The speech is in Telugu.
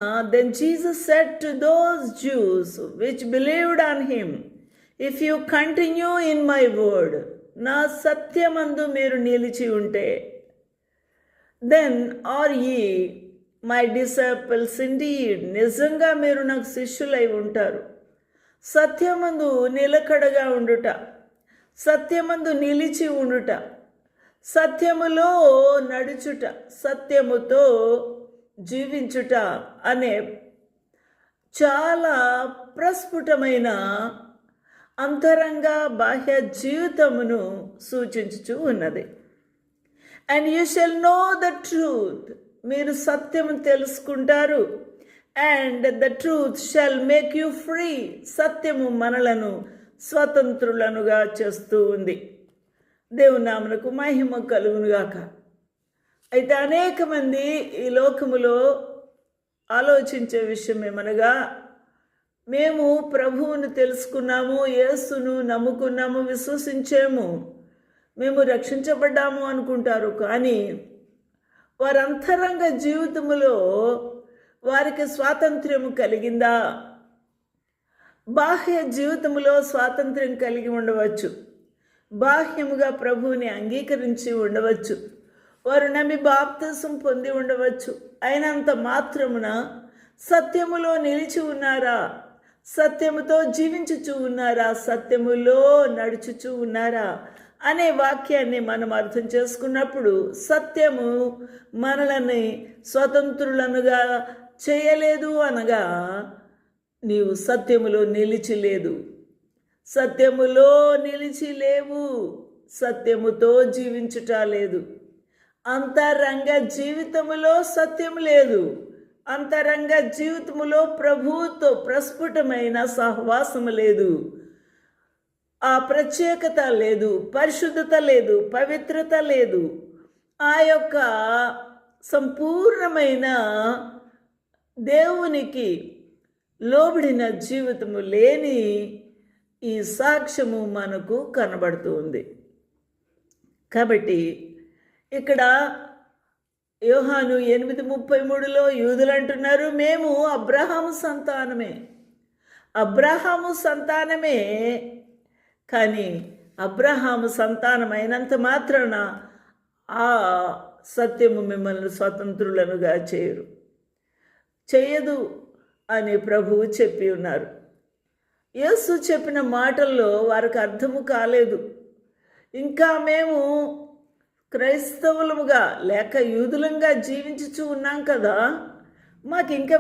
Then Jesus said to those Jews which believed on him, if you continue in my word, నా సత్యమందు మీరు నిలిచి ఉంటే, then are ye my disciples indeed. నిజంగా మీరు నాకు శిష్యులై ఉంటారు. సత్యమందు నిలకడగా ఉండుట, సత్యమందు నిలిచి ఉండుట, సత్యములో నడుచుట, సత్యముతో జీవించుట అనే చాలా ప్రస్ఫుటమైన అంతరంగ బాహ్య జీవితమును సూచించుచూ ఉన్నది. And you shall know the truth, మీరు సత్యము తెలుసుకుంటారు. And the truth shall make you free, సత్యము మనలను స్వతంత్రులనుగా చేస్తూ ఉంది. దేవుని నామమునకు మహిమ కలుగునుగాక. అయితే అనేక మంది ఈ లోకములో ఆలోచించే విషయం ఏమనగా, మేము ప్రభువును తెలుసుకున్నాము, యేసును నమ్ముకున్నాము, విశ్వసించాము, మేము రక్షించబడ్డాము అనుకుంటారు. కానీ వారి అంతరంగ జీవితములో వారికి స్వాతంత్ర్యము కలిగిందా? బాహ్య జీవితములో స్వాతంత్ర్యం కలిగి ఉండవచ్చు, బాహ్యముగా ప్రభువుని అంగీకరించి ఉండవచ్చు, వారు నమ్మి బాప్తిసం పొంది ఉండవచ్చు. అయినంత మాత్రమున సత్యములో నిలిచి ఉన్నారా? సత్యముతో జీవించుచూ ఉన్నారా? సత్యములో నడుచుచూ ఉన్నారా అనే వాక్యాన్ని మనం అర్థం చేసుకున్నప్పుడు, సత్యము మనల్ని స్వతంత్రులనుగా చేయలేదు అనగా నీవు సత్యములో నిలిచి లేదు, సత్యములో నిలిచి లేవు, సత్యముతో జీవించుట లేదు. అంతరంగ జీవితములో సత్యం లేదు, అంతరంగ జీవితములో ప్రభువుతో ప్రస్ఫుటమైన సహవాసము లేదు, ఆ ప్రత్యేకత లేదు, పరిశుద్ధత లేదు, పవిత్రత లేదు. ఆ యొక్క సంపూర్ణమైన దేవునికి లోబడిన జీవితము లేని ఈ సాక్ష్యము మనకు కనబడుతుంది. కాబట్టి ఇక్కడ యోహాను 8:33లో యూదులు అంటున్నారు, మేము అబ్రహాము సంతానమే. అబ్రహాము సంతానమే, కానీ అబ్రహాము సంతానమైనంత మాత్రాన ఆ సత్యము మిమ్మల్ని స్వతంత్రులనుగా చేయదు అని ప్రభువు చెప్పి ఉన్నారు. యేసు చెప్పిన మాటల్లో వారికి అర్థము కాలేదు. ఇంకా మేము క్రైస్తవులముగా లేక యూదులంగా జీవించుచూ ఉన్నాం కదా, మాకు ఇంకా